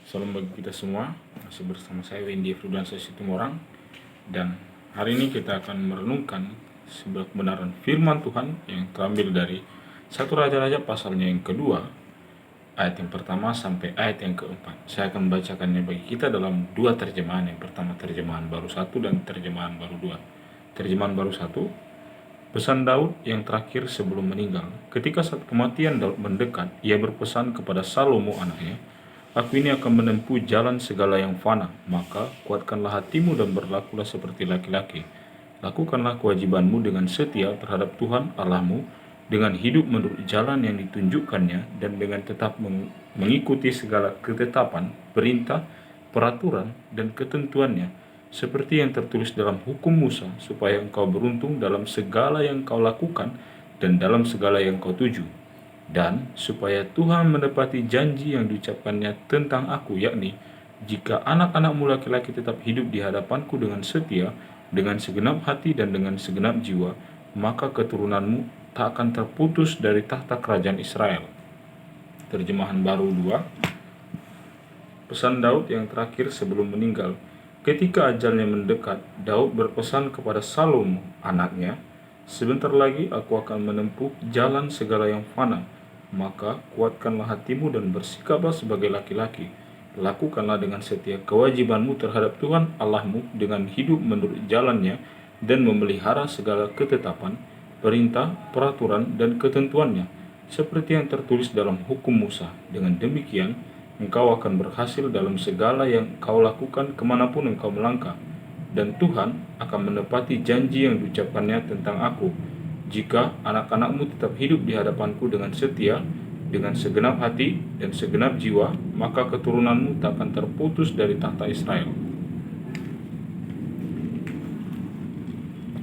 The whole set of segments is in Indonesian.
Salam bagi kita semua. Masih bersama saya Wendy Frudansa Situmorang. Dan hari ini kita akan merenungkan sebuah kebenaran firman Tuhan yang terambil dari 1 Raja-Raja pasalnya yang kedua, ayat yang pertama sampai ayat yang keempat. Saya akan membacakannya bagi kita dalam dua terjemahan. Yang pertama terjemahan baru 1 dan terjemahan baru 2. Terjemahan baru 1, pesan Daud yang terakhir sebelum meninggal. Ketika saat kematian Daud mendekat, ia berpesan kepada Salomo anaknya, "Aku ini akan menempuh jalan segala yang fana, maka kuatkanlah hatimu dan berlakulah seperti laki-laki. Lakukanlah kewajibanmu dengan setia terhadap Tuhan Allahmu, dengan hidup menurut jalan yang ditunjukkannya dan dengan tetap mengikuti segala ketetapan, perintah, peraturan, dan ketentuannya, seperti yang tertulis dalam hukum Musa, supaya engkau beruntung dalam segala yang kau lakukan dan dalam segala yang kau tuju. Dan supaya Tuhan menepati janji yang diucapkannya tentang aku, yakni, jika anak-anakmu laki-laki tetap hidup di hadapanku dengan setia, dengan segenap hati dan dengan segenap jiwa, maka keturunanmu tak akan terputus dari tahta kerajaan Israel." Terjemahan baru 2, pesan Daud yang terakhir sebelum meninggal. Ketika ajalnya mendekat, Daud berpesan kepada Salomo anaknya, "Sebentar lagi aku akan menempuh jalan segala yang fana, maka kuatkanlah hatimu dan bersikaplah sebagai laki-laki. Lakukanlah dengan setia kewajibanmu terhadap Tuhan Allahmu dengan hidup menurut jalannya dan memelihara segala ketetapan, perintah, peraturan, dan ketentuannya, seperti yang tertulis dalam hukum Musa. Dengan demikian, engkau akan berhasil dalam segala yang kau lakukan kemanapun engkau melangkah. Dan Tuhan akan menepati janji yang diucapkannya tentang aku. Jika anak-anakmu tetap hidup di hadapanku dengan setia, dengan segenap hati dan segenap jiwa, maka keturunanmu tak akan terputus dari tahta Israel."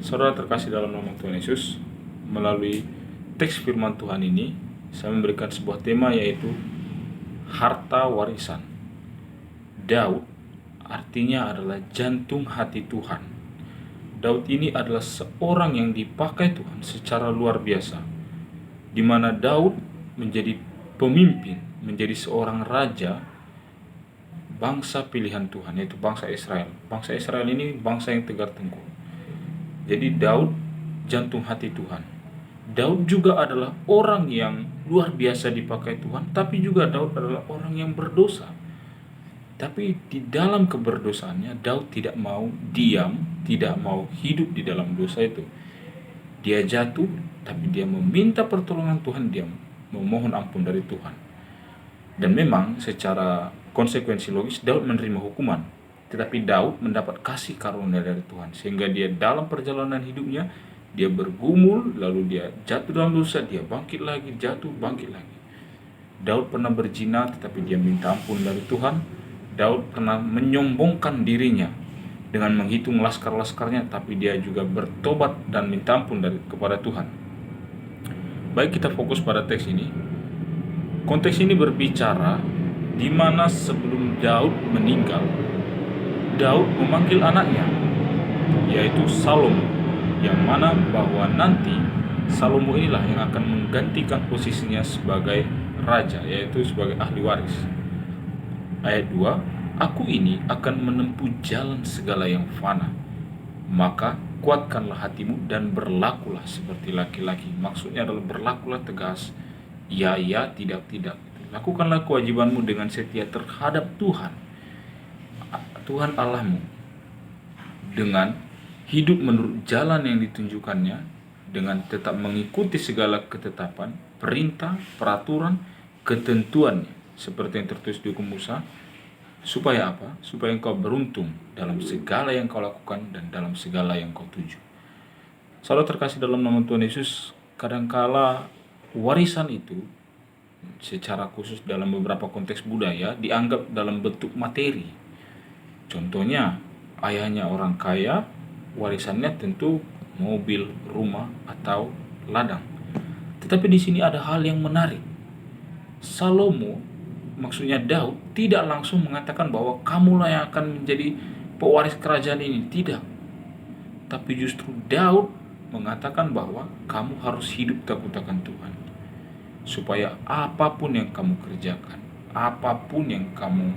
Saudara terkasih dalam nama Tuhan Yesus, melalui teks firman Tuhan ini, saya memberikan sebuah tema, yaitu harta warisan. Daud artinya adalah jantung hati Tuhan. Daud ini adalah seorang yang dipakai Tuhan secara luar biasa, di mana Daud menjadi pemimpin, menjadi seorang raja bangsa pilihan Tuhan, yaitu bangsa Israel. Bangsa Israel ini bangsa yang tegar tengkuk. Jadi Daud jantung hati Tuhan. Daud juga adalah orang yang luar biasa dipakai Tuhan, tapi juga Daud adalah orang yang berdosa. Tapi di dalam keberdosaannya, Daud tidak mau diam, tidak mau hidup di dalam dosa itu. Dia jatuh, tapi dia meminta pertolongan Tuhan, dia memohon ampun dari Tuhan. Dan memang secara konsekuensi logis, Daud menerima hukuman. Tetapi Daud mendapat kasih karunia dari Tuhan, sehingga dia dalam perjalanan hidupnya, dia bergumul, lalu dia jatuh dalam dosa, dia bangkit lagi, jatuh, bangkit lagi. Daud pernah berzina, tetapi dia minta ampun dari Tuhan. Daud pernah menyombongkan dirinya dengan menghitung laskar-laskarnya, tapi dia juga bertobat dan minta ampun kepada Tuhan. Baik, kita fokus pada teks ini. Konteks ini berbicara di mana sebelum Daud meninggal, Daud memanggil anaknya, yaitu Salomo, yang mana bahwa nanti Salomo inilah yang akan menggantikan posisinya sebagai raja, yaitu sebagai ahli waris. Ayat 2, "Aku ini akan menempuh jalan segala yang fana, maka kuatkanlah hatimu dan berlakulah seperti laki-laki." Maksudnya adalah berlakulah tegas, ya, tidak, tidak. Lakukanlah kewajibanmu dengan setia terhadap Tuhan Allahmu, dengan hidup menurut jalan yang ditunjukkannya, dengan tetap mengikuti segala ketetapan, perintah, peraturan, ketentuannya, seperti yang tertulis di hukum Musa. Supaya apa? Supaya engkau beruntung dalam segala yang kau lakukan dan dalam segala yang kau tuju. Saudara terkasih dalam nama Tuhan Yesus, kadangkala warisan itu secara khusus dalam beberapa konteks budaya dianggap dalam bentuk materi. Contohnya, ayahnya orang kaya, warisannya tentu mobil, rumah, atau ladang. Tetapi di sini ada hal yang menarik. Salomo, maksudnya Daud, tidak langsung mengatakan bahwa kamulah yang akan menjadi pewaris kerajaan ini. Tidak. Tapi justru Daud mengatakan bahwa kamu harus hidup takut akan Tuhan, supaya apapun yang kamu kerjakan, apapun yang kamu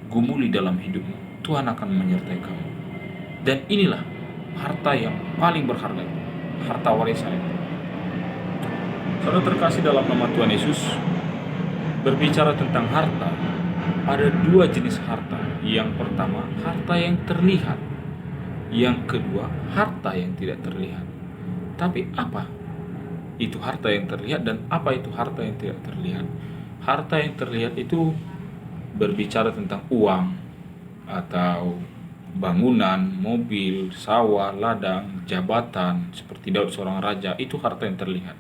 gumuli dalam hidupmu, Tuhan akan menyertai kamu. Dan inilah harta yang paling berharga, harta warisan itu. Saudara terkasih dalam nama Tuhan Yesus, berbicara tentang harta, ada dua jenis harta. Yang pertama, harta yang terlihat. Yang kedua, harta yang tidak terlihat. Tapi apa itu harta yang terlihat dan apa itu harta yang tidak terlihat? Harta yang terlihat itu berbicara tentang uang atau bangunan, mobil, sawah, ladang, jabatan, seperti Daud seorang raja, itu harta yang terlihat.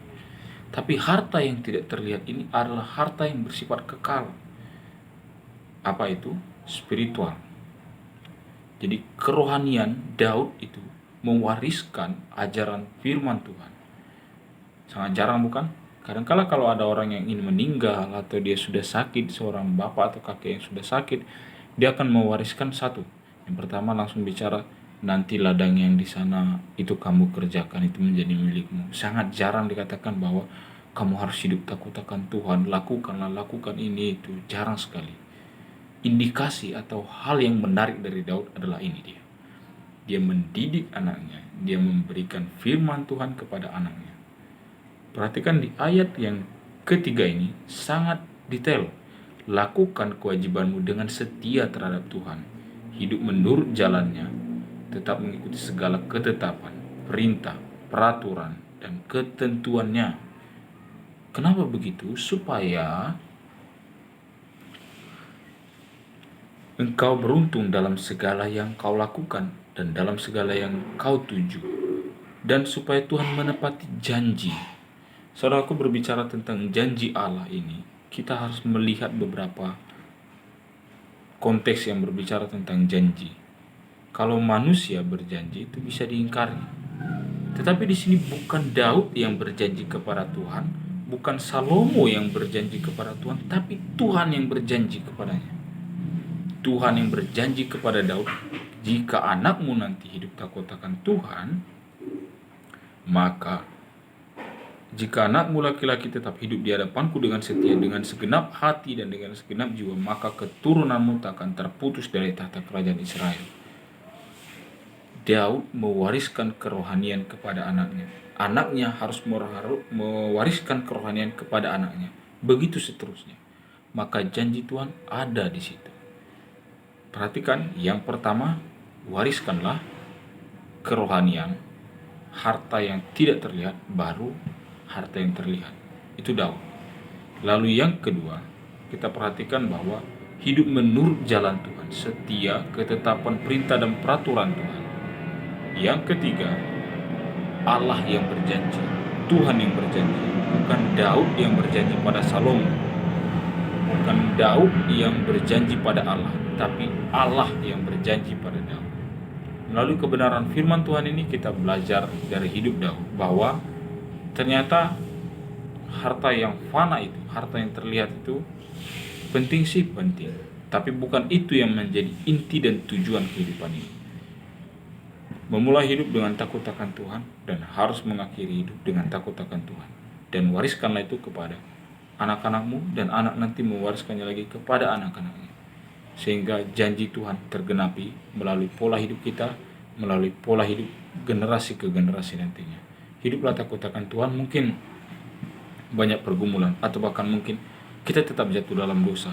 Tapi harta yang tidak terlihat ini adalah harta yang bersifat kekal. Apa itu? Spiritual. Jadi kerohanian Daud itu mewariskan ajaran firman Tuhan. Sangat jarang bukan? Kadang-kala kalau ada orang yang ingin meninggal atau dia sudah sakit, seorang bapak atau kakek yang sudah sakit, dia akan mewariskan satu. Yang pertama langsung bicara, nanti ladang yang di sana itu kamu kerjakan, itu menjadi milikmu. Sangat jarang dikatakan bahwa kamu harus hidup takut akan Tuhan, lakukan ini itu. Jarang sekali. Indikasi atau hal yang menarik dari Daud adalah ini dia. Dia mendidik anaknya, dia memberikan firman Tuhan kepada anaknya. Perhatikan di ayat yang ketiga ini sangat detail. Lakukan kewajibanmu dengan setia terhadap Tuhan. Hidup menurut jalannya, tetap mengikuti segala ketetapan, perintah, peraturan, dan ketentuannya. Kenapa begitu? Supaya engkau beruntung dalam segala yang kau lakukan dan dalam segala yang kau tuju, dan supaya Tuhan menepati janji. Saudaraku, berbicara tentang janji Allah ini, kita harus melihat beberapa konteks yang berbicara tentang janji. Kalau manusia berjanji itu bisa diingkari. Tetapi di sini bukan Daud yang berjanji kepada Tuhan, bukan Salomo yang berjanji kepada Tuhan, tapi Tuhan yang berjanji kepadanya. Tuhan yang berjanji kepada Daud, jika anakmu nanti hidup takut akan Tuhan, maka jika anakmu laki-laki tetap hidup di hadapanku dengan setia, dengan segenap hati dan dengan segenap jiwa, maka keturunanmu tak akan terputus dari tahta kerajaan Israel. Daud mewariskan kerohanian kepada anaknya. Anaknya harus mewariskan kerohanian kepada anaknya. Begitu seterusnya. Maka janji Tuhan ada di situ. Perhatikan, yang pertama, wariskanlah kerohanian, harta yang tidak terlihat, baru harta yang terlihat. Itu Daud. Lalu yang kedua, kita perhatikan bahwa hidup menurut jalan Tuhan, setia, ketetapan, perintah, dan peraturan Tuhan. Yang ketiga, Allah yang berjanji, Tuhan yang berjanji, bukan Daud yang berjanji pada Salomo, bukan Daud yang berjanji pada Allah, tapi Allah yang berjanji pada Daud. Melalui kebenaran firman Tuhan ini kita belajar dari hidup Daud bahwa ternyata harta yang fana itu, harta yang terlihat itu penting sih, penting, tapi bukan itu yang menjadi inti dan tujuan kehidupan ini. Memulai hidup dengan takut akan Tuhan dan harus mengakhiri hidup dengan takut akan Tuhan. Dan wariskanlah itu kepada anak-anakmu, dan anak nanti mewariskannya lagi kepada anak-anaknya. Sehingga janji Tuhan tergenapi melalui pola hidup kita, melalui pola hidup generasi ke generasi nantinya. Hiduplah takut akan Tuhan. Mungkin banyak pergumulan, atau bahkan mungkin kita tetap jatuh dalam dosa.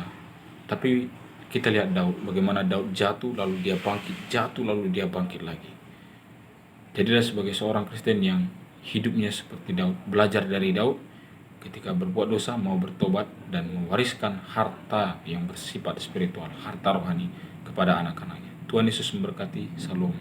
Tapi kita lihat Daud, bagaimana Daud jatuh lalu dia bangkit, jatuh lalu dia bangkit lagi. Jadilah sebagai seorang Kristen yang hidupnya seperti Daud, belajar dari Daud ketika berbuat dosa, mau bertobat dan mewariskan harta yang bersifat spiritual, harta rohani kepada anak-anaknya. Tuhan Yesus memberkati. Shalom.